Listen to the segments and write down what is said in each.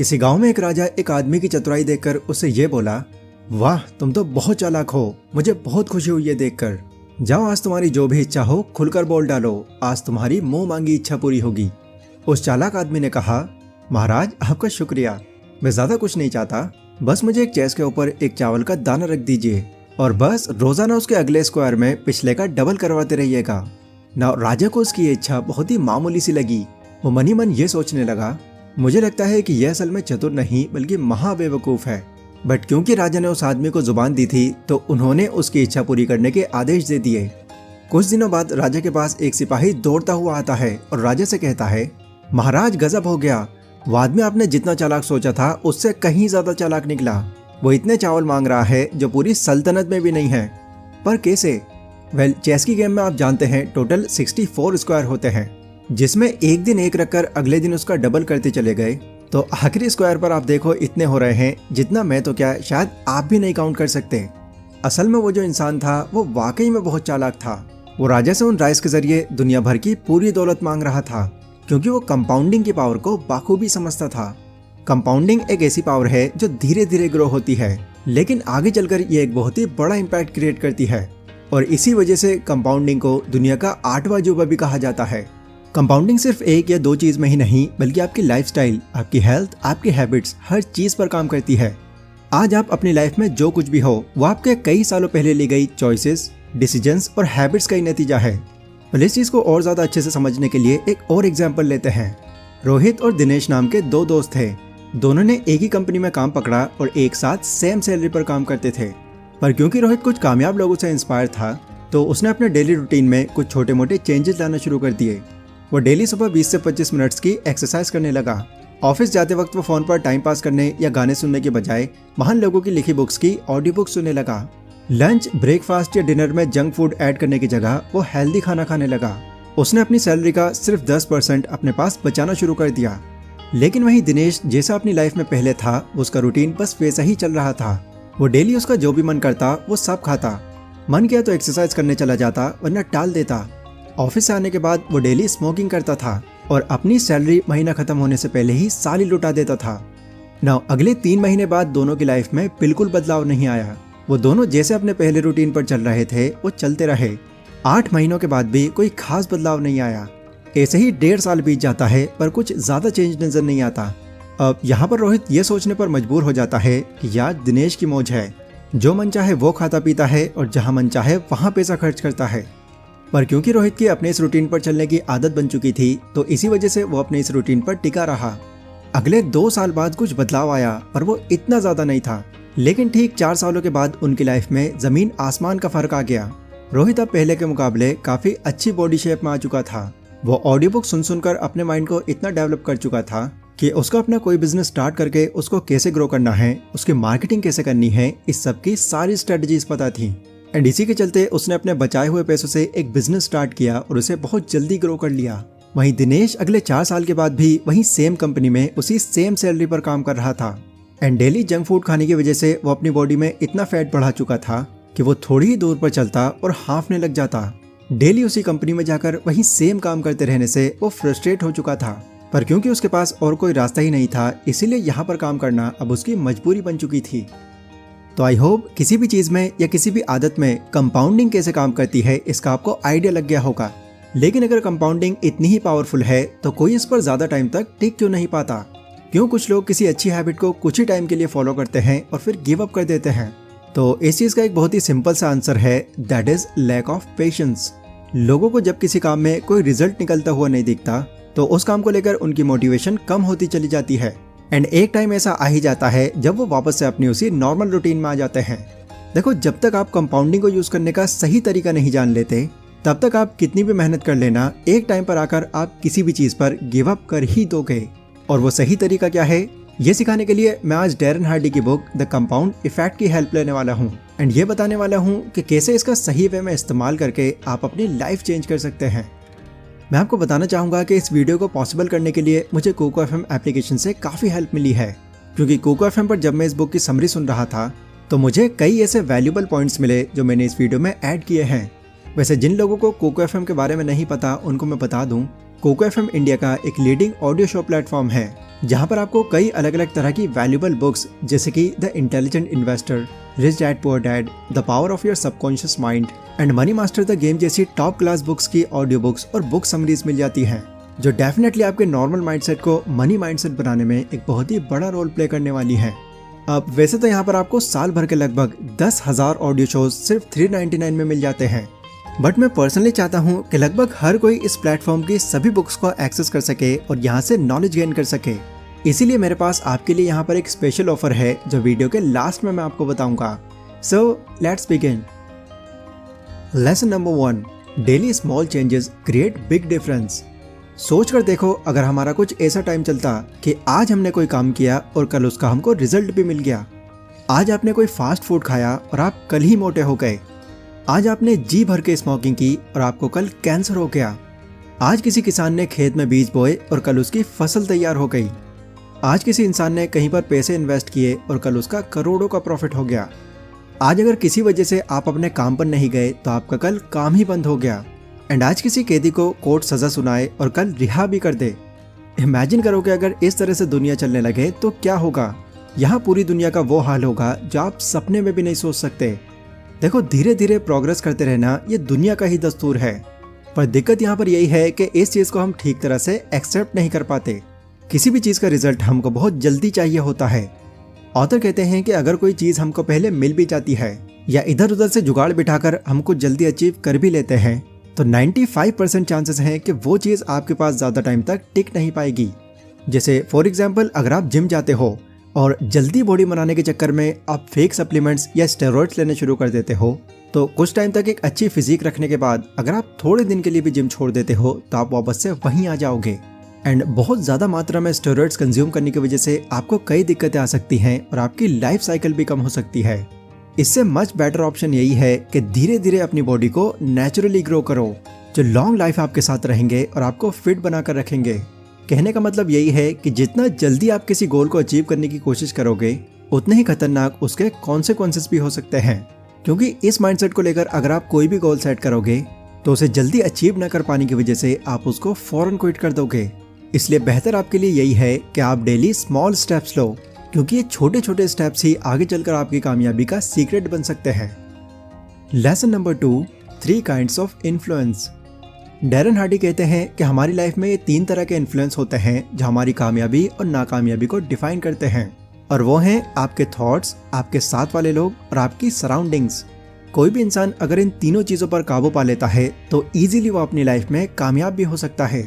किसी गांव में एक राजा एक आदमी की चतुराई देखकर उससे ये बोला, वाह तुम तो बहुत चालाक हो, मुझे बहुत खुशी हुई है देखकर। जाओ आज तुम्हारी जो भी इच्छा हो खुलकर बोल डालो, आज तुम्हारी मुंह मांगी इच्छा पूरी होगी। उस चालाक आदमी ने कहा, महाराज आपका शुक्रिया, मैं ज्यादा कुछ नहीं चाहता, बस मुझे एक चेस के ऊपर एक चावल का दाना रख दीजिए और बस रोजाना उसके अगले स्क्वायर में पिछले का डबल करवाते रहिएगा। ना राजा को उसकी ये इच्छा बहुत ही मामूली सी लगी। वो मन ही मन ये सोचने लगा, मुझे लगता है कि यह असल में चतुर नहीं बल्कि महाबेवकूफ है। बट क्योंकि राजा ने उस आदमी को जुबान दी थी तो उन्होंने उसकी इच्छा पूरी करने के आदेश दे दिए। कुछ दिनों बाद राजा के पास एक सिपाही दौड़ता हुआ आता है और राजा से कहता है, महाराज गजब हो गया, वो आदमी आपने जितना चालाक सोचा था उससे कहीं ज्यादा चालाक निकला। वो इतने चावल मांग रहा है जो पूरी सल्तनत में भी नहीं है। पर कैसे? वेल, चेस की गेम में आप जानते हैं टोटल 64 स्क्वायर होते हैं, जिसमें एक दिन एक रखकर अगले दिन उसका डबल करते चले गए तो आखिरी स्क्वायर पर आप देखो इतने हो रहे हैं जितना मैं तो क्या शायद आप भी नहीं काउंट कर सकते। असल में वो जो इंसान था वो वाकई में बहुत चालाक था। वो राजा से उन राइस के जरिए दुनिया भर की पूरी दौलत मांग रहा था क्योंकि वो कंपाउंडिंग की पावर को बाखूबी समझता था। कंपाउंडिंग एक ऐसी पावर है जो धीरे धीरे ग्रो होती है लेकिन आगे चलकर ये एक बहुत ही बड़ा इम्पैक्ट क्रिएट करती है और इसी वजह से कंपाउंडिंग को दुनिया का 8वां अजूबा भी कहा जाता है। कंपाउंडिंग सिर्फ एक या दो चीज में ही नहीं बल्कि आपकी लाइफस्टाइल, आपकी हेल्थ, आपकी हैबिट्स, हर चीज पर काम करती है। आज आप अपनी लाइफ में जो कुछ भी हो वो आपके कई सालों पहले ली गई चॉइसेस, डिसीजंस और हैबिट्स का ही नतीजा है। पहले इस चीज को और ज्यादा अच्छे से समझने के लिए एक और एग्जाम्पल लेते हैं। रोहित और दिनेश नाम के दो दोस्त थे। दोनों ने एक ही कंपनी में काम पकड़ा और एक साथ सेम सैलरी पर काम करते थे। पर क्योंकि रोहित कुछ कामयाब लोगों से इंस्पायर था तो उसने अपने डेली रूटीन में कुछ छोटे मोटे चेंजेस लाना शुरू कर दिए। वो डेली सुबह 20 से 25 मिनट्स की एक्सरसाइज करने लगा। ऑफिस जाते वक्त वो फोन पर टाइम पास करने या गाने सुनने के बजाय महान लोगों की लिखी बुक्स की ऑडियो बुक सुनने लगा। लंच, ब्रेकफास्ट या डिनर में जंक फूड ऐड करने की जगह वो हेल्दी खाना खाने लगा। उसने अपनी सैलरी का सिर्फ 10% अपने पास बचाना शुरू कर दिया। लेकिन वहीं दिनेश जैसा अपनी लाइफ में पहले था उसका रूटीन बस वैसा ही चल रहा था। वो डेली उसका जो भी मन करता वो सब खाता। मन किया तो एक्सरसाइज करने चला जाता वरना टाल देता। ऑफिस से आने के बाद वो डेली स्मोकिंग करता था और अपनी सैलरी महीना खत्म होने से पहले ही साली लुटा देता था। नाउ अगले 3 महीने बाद दोनों की लाइफ में बिल्कुल बदलाव नहीं आया। वो दोनों जैसे अपने पहले रूटीन पर चल रहे थे वो चलते रहे। 8 महीनों के बाद भी कोई खास बदलाव नहीं आया। ऐसे ही 1.5 साल बीत जाता है पर कुछ ज्यादा चेंज नजर नहीं आता। अब यहाँ पर रोहित ये सोचने पर मजबूर हो जाता है कि यार दिनेश की मौज है, जो मन चाहे वो खाता पीता है और जहाँ मन चाहे वहाँ पैसा खर्च करता है। पर क्योंकि रोहित की अपने इस रूटीन पर चलने की आदत बन चुकी थी तो इसी वजह से वो अपने इस रूटीन पर टिका रहा। अगले 2 साल बाद कुछ बदलाव आया पर वो इतना ज्यादा नहीं था। लेकिन ठीक 4 सालों के बाद उनकी लाइफ में जमीन आसमान का फर्क आ गया। रोहित अब पहले के मुकाबले काफी अच्छी बॉडी शेप में आ चुका था। वो ऑडियो बुक सुन सुनकर अपने माइंड को इतना डेवलप कर चुका था कि उसको अपना कोई बिजनेस स्टार्ट करके उसको कैसे ग्रो करना है, उसकी मार्केटिंग कैसे करनी है, इस सब की सारी स्ट्रेटजीज पता थी। एंड इसी के चलते उसने अपने बचाए हुए पैसों से एक बिजनेस स्टार्ट किया और उसे बहुत जल्दी ग्रो कर लिया। वहीं दिनेश अगले 4 साल के बाद भी वही सेम कंपनी में उसी सेम सैलरी पर काम कर रहा था। एंड डेली जंक फूड खाने की वजह से वो अपनी बॉडी में इतना फैट बढ़ा चुका था कि वो थोड़ी ही दूर पर चलता और हांफने लग जाता। डेली उसी कंपनी में जाकर वही सेम काम करते रहने से वो फ्रस्ट्रेट हो चुका था। पर क्योंकि उसके पास और कोई रास्ता ही नहीं था इसीलिए यहाँ पर काम करना अब उसकी मजबूरी बन चुकी थी। तो आई होप किसी भी चीज में या किसी भी आदत में कंपाउंडिंग कैसे काम करती है इसका आपको आइडिया लग गया होगा। लेकिन अगर कंपाउंडिंग इतनी ही पावरफुल है तो कोई इस पर ज्यादा टाइम तक टिक क्यों नहीं पाता? क्यों कुछ लोग किसी अच्छी हैबिट को कुछ ही टाइम के लिए फॉलो करते हैं और फिर गिव अप कर देते हैं? तो इस चीज का एक बहुत ही सिंपल सा आंसर है, that is lack of patience. लोगों को जब किसी काम में कोई रिजल्ट निकलता हुआ नहीं दिखता तो उस काम को लेकर उनकी मोटिवेशन कम होती चली जाती है। एंड एक टाइम ऐसा आ ही जाता है जब वो वापस से अपनी उसी नॉर्मल रूटीन में आ जाते हैं। देखो, जब तक आप कंपाउंडिंग को यूज करने का सही तरीका नहीं जान लेते तब तक आप कितनी भी मेहनत कर लेना, एक टाइम पर आकर आप किसी भी चीज पर गिव अप कर ही दोगे। और वो सही तरीका क्या है ये सिखाने के लिए मैं आज डैरन हार्डी की बुक द कंपाउंड इफेक्ट की हेल्प लेने वाला हूँ एंड ये बताने वाला हूँ कि कैसे इसका सही वे में इस्तेमाल करके आप अपनी लाइफ चेंज कर सकते हैं। मैं आपको बताना चाहूँगा कि इस वीडियो को पॉसिबल करने के लिए मुझे कोको एफएम एप्लीकेशन से काफ़ी हेल्प मिली है, क्योंकि कोको एफएम पर जब मैं इस बुक की समरी सुन रहा था तो मुझे कई ऐसे वैल्यूबल पॉइंट्स मिले जो मैंने इस वीडियो में ऐड किए हैं। वैसे जिन लोगों को कोको एफएम के बारे में नहीं पता उनको मैं बता दूं, कोको एफएम इंडिया का एक लीडिंग ऑडियो शो प्लेटफॉर्म है जहाँ पर आपको कई अलग अलग तरह की वैल्यूएबल बुक्स जैसे कि the intelligent investor, rich dad poor dad, the power of your subconscious mind and money master the game जैसी टॉप क्लास बुक्स की ऑडियो बुक्स और बुक समरीज मिल जाती हैं, जो डेफिनेटली आपके नॉर्मल माइंडसेट को मनी माइंडसेट बनाने में एक बहुत ही बड़ा रोल प्ले करने वाली है। अब वैसे तो यहाँ पर आपको साल भर के लगभग 10,000 ऑडियो शोज सिर्फ 399 में मिल जाते हैं, बट मैं पर्सनली चाहता हूँ कि लगभग हर कोई इस प्लेटफॉर्म की सभी बुक्स को एक्सेस कर सके और यहाँ से नॉलेज गेन कर सके। इसीलिए मेरे पास आपके लिए यहाँ पर एक स्पेशल ऑफर है जो वीडियो के लास्ट में मैं आपको बताऊंगा। So let's begin. Lesson number 1, daily small changes create big difference. सोच कर देखो, अगर हमारा कुछ ऐसा टाइम चलता कि आज हमने कोई काम किया और कल उसका हमको रिजल्ट भी मिल गया। आज आपने कोई फास्ट फूड खाया और आप कल ही मोटे हो गए। आज आपने जी भर के स्मोकिंग की और आपको कल कैंसर हो गया। आज किसी किसान ने खेत में बीज बोए और कल उसकी फसल तैयार हो गई। आज किसी इंसान ने कहीं पर पैसे इन्वेस्ट किए और कल उसका करोड़ों का प्रॉफिट हो गया। आज अगर किसी वजह से आप अपने काम पर नहीं गए तो आपका कल काम ही बंद हो गया। एंड आज किसी कैदी को कोर्ट सजा सुनाए और कल रिहा भी कर दे। इमेजिन करो कि अगर इस तरह से दुनिया चलने लगे तो क्या होगा। यहाँ पूरी दुनिया का वो हाल होगा जो आप सपने में भी नहीं सोच सकते। देखो, धीरे धीरे प्रोग्रेस करते रहना ये दुनिया का ही दस्तूर है, पर दिक्कत यहाँ पर यही है कि इस चीज़ को हम ठीक तरह से एक्सेप्ट नहीं कर पाते। किसी भी चीज़ का रिजल्ट हमको बहुत जल्दी चाहिए होता है। ऑथर कहते हैं कि अगर कोई चीज़ हमको पहले मिल भी जाती है या इधर उधर से जुगाड़ बिठाकर हमको जल्दी अचीव कर भी लेते हैं तो 95% चांसेस हैं कि वो चीज़ आपके पास ज़्यादा टाइम तक टिक नहीं पाएगी। जैसे फॉर एग्जांपल, अगर आप जिम जाते हो और जल्दी बॉडी बनाने के चक्कर में आप फेक सप्लीमेंट्स या स्टेरॉइड्स लेने शुरू कर देते हो, तो कुछ टाइम तक एक अच्छी फिजिक रखने के बाद अगर आप थोड़े दिन के लिए भी जिम छोड़ देते हो तो आप वापस से वहीं आ जाओगे। एंड बहुत ज़्यादा मात्रा में स्टेरॉइड्स कंज्यूम करने की वजह से आपको कई दिक्कतें आ सकती हैं और आपकी लाइफ साइकिल भी कम हो सकती है। इससे मच बेटर ऑप्शन यही है कि धीरे धीरे अपनी बॉडी को नेचुरली ग्रो करो, जो लॉन्ग लाइफ आपके साथ रहेंगे और आपको फिट बनाकर रखेंगे। कहने का मतलब यही है कि जितना जल्दी आप किसी गोल को अचीव करने की कोशिश करोगे उतने ही खतरनाक उसके कॉन्सिक्वेंसेस भी हो सकते हैं, क्योंकि इस माइंडसेट को लेकर अगर आप कोई भी गोल सेट करोगे तो उसे जल्दी अचीव न कर पाने की वजह से आप उसको फौरन क्विट कर दोगे। इसलिए बेहतर आपके लिए यही है कि आप डेली स्मॉल स्टेप्स लो, क्योंकि ये छोटे छोटे स्टेप्स ही आगे चलकर आपकी कामयाबी का सीक्रेट बन सकते हैं। Lesson number 2, 3 kinds of influence. Darren Hardy कहते हैं कि हमारी लाइफ में ये 3 तरह के इन्फ्लुएंस होते हैं जो हमारी कामयाबी और नाकामयाबी को डिफाइन करते हैं, और वो हैं आपके थॉट्स, आपके साथ वाले लोग और आपकी सराउंडिंग्स। कोई भी इंसान अगर इन तीनों चीज़ों पर काबू पा लेता है तो ईजिली वो अपनी लाइफ में कामयाब भी हो सकता है।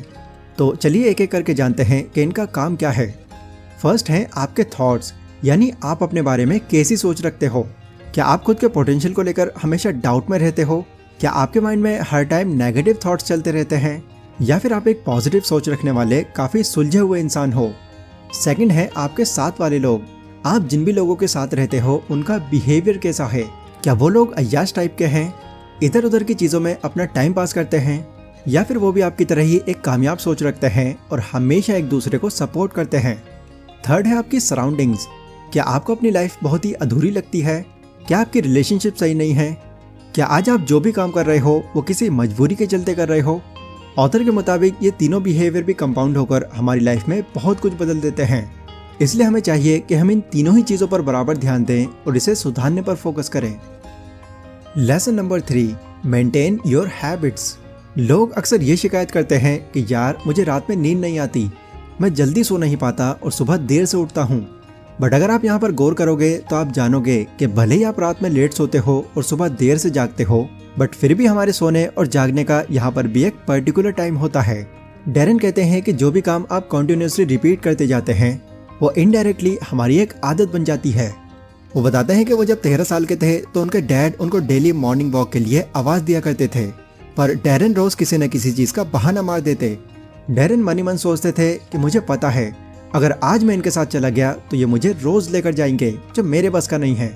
तो चलिए एक एक करके जानते हैं कि इनका काम क्या है। फर्स्ट है आपके थॉट्स, यानी आप अपने बारे में कैसी सोच रखते हो। क्या आप खुद के पोटेंशियल को लेकर हमेशा डाउट में रहते हो? क्या आपके माइंड में हर टाइम नेगेटिव थॉट्स चलते रहते हैं, या फिर आप एक पॉजिटिव सोच रखने वाले काफ़ी सुलझे हुए इंसान हो? सेकंड है आपके साथ वाले लोग। आप जिन भी लोगों के साथ रहते हो उनका बिहेवियर कैसा है? क्या वो लोग अय्याश टाइप के हैं, इधर उधर की चीज़ों में अपना टाइम पास करते हैं, या फिर वो भी आपकी तरह ही एक कामयाब सोच रखते हैं और हमेशा एक दूसरे को सपोर्ट करते हैं? थर्ड है आपकी सराउंडिंग्स। क्या आपको अपनी लाइफ बहुत ही अधूरी लगती है? क्या आपकी रिलेशनशिप सही नहीं है? क्या आज आप जो भी काम कर रहे हो वो किसी मजबूरी के चलते कर रहे हो? ऑथर के मुताबिक ये तीनों बिहेवियर भी कंपाउंड होकर हमारी लाइफ में बहुत कुछ बदल देते हैं। इसलिए हमें चाहिए कि हम इन तीनों ही चीज़ों पर बराबर ध्यान दें और इसे सुधारने पर फोकस करें। Lesson number 3, maintain your habits. लोग अक्सर ये शिकायत करते हैं कि यार मुझे रात में नींद नहीं आती, मैं जल्दी सो नहीं पाता और सुबह देर से उठता हूँ। बट अगर आप यहाँ पर गौर करोगे तो आप जानोगे कि भले ही आप रात में लेट सोते हो और सुबह देर से जागते हो, बट फिर भी हमारे सोने और जागने का यहाँ पर भी एक पर्टिकुलर टाइम होता है। डैरन कहते हैं कि जो भी काम आप कंटिन्यूसली रिपीट करते जाते हैं वो इनडायरेक्टली हमारी एक आदत बन जाती है। वो बताते हैं कि वो जब 13 साल के थे तो उनके डैड उनको डेली मॉर्निंग वॉक के लिए आवाज़ दिया करते थे, पर डैरन रोज किसी न किसी चीज़ का बहाना मार देते। डैरन मन ही मन सोचते थे कि मुझे पता है अगर आज मैं इनके साथ चला गया तो ये मुझे रोज लेकर जाएंगे, जो मेरे बस का नहीं है।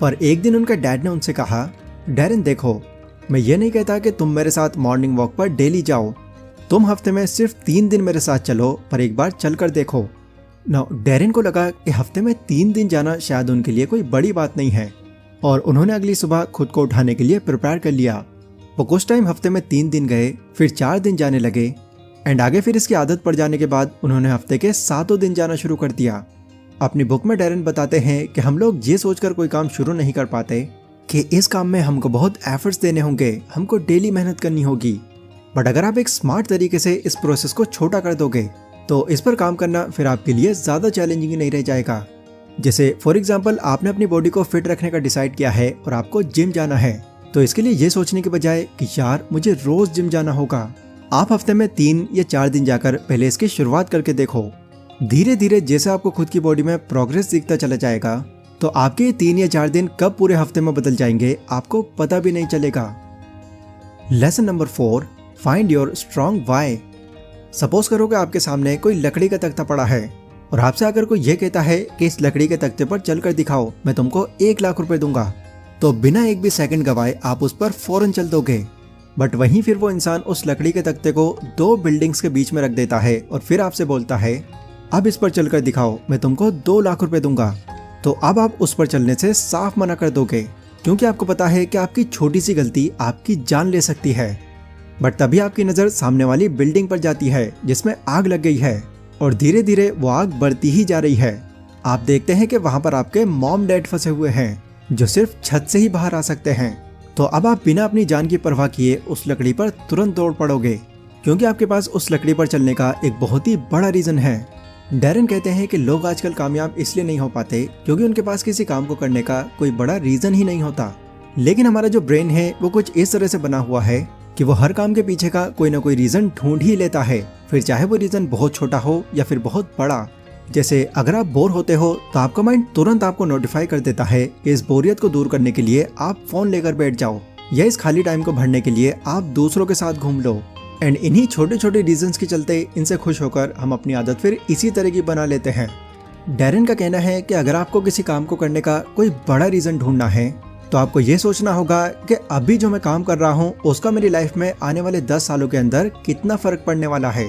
पर एक दिन उनके डैड ने उनसे कहा, डैरन देखो, मैं ये नहीं कहता कि तुम मेरे साथ मॉर्निंग वॉक पर डेली जाओ, तुम हफ्ते में सिर्फ 3 दिन मेरे साथ चलो, पर एक बार चल कर देखो। ना डैरन को लगा कि हफ्ते में 3 दिन जाना शायद उनके लिए कोई बड़ी बात नहीं है, और उन्होंने अगली सुबह खुद को उठाने के लिए प्रिपेयर कर लिया। वो कुछ टाइम हफ्ते में 3 दिन गए, फिर 4 दिन जाने लगे, एंड आगे फिर इसकी आदत पड़ जाने के बाद उन्होंने हफ्ते के 7 दिन जाना शुरू कर दिया। अपनी बुक में डैरेन बताते हैं कि हम लोग ये सोचकर कोई काम शुरू नहीं कर पाते कि इस काम में हमको बहुत एफर्ट्स देने होंगे, हमको डेली मेहनत करनी होगी। बट अगर आप एक स्मार्ट तरीके से इस प्रोसेस को छोटा कर दोगे तो इस पर काम करना फिर आपके लिए ज़्यादा चैलेंजिंग नहीं रह जाएगा। जैसे फॉर एग्जाम्पल आपने अपनी बॉडी को फिट रखने का डिसाइड किया है और आपको जिम जाना है, तो इसके लिए ये सोचने के बजाय कि यार मुझे रोज जिम जाना होगा, आप हफ्ते में 3 या 4 दिन जाकर पहले इसकी शुरुआत करके देखो। धीरे धीरे जैसे आपको खुद की बॉडी में प्रोग्रेस दिखता चला जाएगा तो आपके 3 या 4 दिन कब पूरे हफ्ते में बदल जाएंगे आपको पता भी नहीं चलेगा। Lesson number 4, find your strong why. Suppose करो कि आपके सामने कोई लकड़ी का तख्ता पड़ा है और आपसे अगर कोई ये कहता है कि इस लकड़ी के तख्ते पर चलकर दिखाओ, मैं तुमको 1 लाख रुपए दूंगा, तो बिना एक भी सेकंड गवाए आप उस पर फौरन चल दोगे। बट वहीं फिर वो इंसान उस लकड़ी के तख्ते को 2 बिल्डिंग्स के बीच में रख देता है और फिर आपसे बोलता है अब इस पर चलकर दिखाओ, मैं तुमको 2 लाख रुपए दूंगा। तो अब आप उस पर चलने से साफ मना कर दोगे, क्योंकि आपको पता है कि आपकी छोटी सी गलती आपकी जान ले सकती है। बट तभी आपकी नज़र सामने वाली बिल्डिंग पर जाती है जिसमें आग लग गई है और धीरे धीरे वो आग बढ़ती ही जा रही है। आप देखते हैं कि वहां पर आपके मॉम डैड फंसे हुए हैं जो सिर्फ छत से ही बाहर आ सकते हैं। तो अब आप बिना अपनी जान की परवाह किए उस लकड़ी पर तुरंत दौड़ पड़ोगे, क्योंकि आपके पास उस लकड़ी पर चलने का एक बहुत ही बड़ा रीजन है। डैरेन कहते हैं कि लोग आजकल कामयाब इसलिए नहीं हो पाते क्योंकि उनके पास किसी काम को करने का कोई बड़ा रीजन ही नहीं होता, लेकिन हमारा जो ब्रेन है वो कुछ इस तरह से बना हुआ है कि वो हर काम के पीछे का कोई ना कोई रीजन ढूंढ ही लेता है, फिर चाहे वो रीजन बहुत छोटा हो या फिर बहुत बड़ा। जैसे अगर आप बोर होते हो तो आपका माइंड तुरंत आपको नोटिफाई कर देता है कि इस बोरियत को दूर करने के लिए आप फोन लेकर बैठ जाओ, या इस खाली टाइम को भरने के लिए आप दूसरों के साथ घूम लो। एंड इन्हीं छोटे छोटे रीजंस के चलते इनसे खुश होकर हम अपनी आदत फिर इसी तरह की बना लेते हैं। डैरेन का कहना है कि अगर आपको किसी काम को करने का कोई बड़ा रीजन ढूंढना है तो आपको ये सोचना होगा कि अभी जो मैं काम कर रहा हूँ उसका मेरी लाइफ में आने वाले 10 सालों के अंदर कितना फर्क पड़ने वाला है।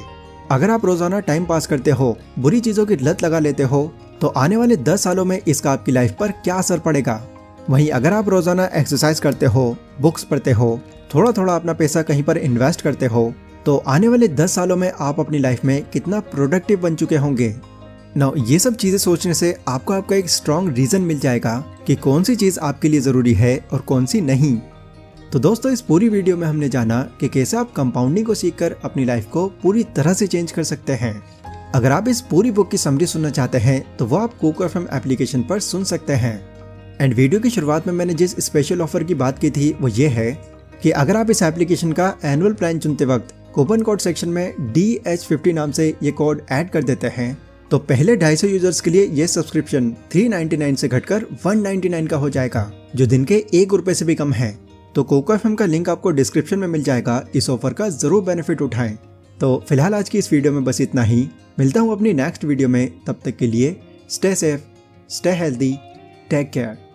अगर आप रोजाना टाइम पास करते हो, बुरी चीजों की लत लगा लेते हो, तो आने वाले 10 सालों में इसका आपकी लाइफ पर क्या असर पड़ेगा। वहीं अगर आप रोजाना एक्सरसाइज करते हो, बुक्स पढ़ते हो, थोड़ा थोड़ा अपना पैसा कहीं पर इन्वेस्ट करते हो, तो आने वाले 10 सालों में आप अपनी लाइफ में कितना प्रोडक्टिव बन चुके होंगे। नाउ ये सब चीजें सोचने से आपको आपका एक स्ट्रॉन्ग रीजन मिल जाएगा कि कौन सी चीज आपके लिए जरूरी है और कौन सी नहीं। तो दोस्तों इस पूरी वीडियो में हमने जाना कि कैसे आप कंपाउंडिंग को सीखकर अपनी लाइफ को पूरी तरह से चेंज कर सकते हैं। अगर आप इस पूरी बुक की समरी सुनना चाहते हैं तो वो आप कोको एफएम एप्लीकेशन पर सुन सकते हैं। एंड वीडियो की शुरुआत में मैंने जिस स्पेशल ऑफर की बात की थी वो ये है कि अगर आप इस एप्लीकेशन का एनुअल प्लान चुनते वक्त कूपन कोड सेक्शन में DH50 नाम से ये कोड ऐड कर देते हैं तो पहले 250 यूजर्स के लिए ये सब्सक्रिप्शन 399 से घटकर 199 का हो जाएगा, जो दिन के 1 रुपए से भी कम है। तो कोको एफएम का लिंक आपको डिस्क्रिप्शन में मिल जाएगा, इस ऑफर का जरूर बेनिफिट उठाएं। तो फिलहाल आज की इस वीडियो में बस इतना ही, मिलता हूँ अपनी नेक्स्ट वीडियो में, तब तक के लिए stay safe, stay healthy, take care.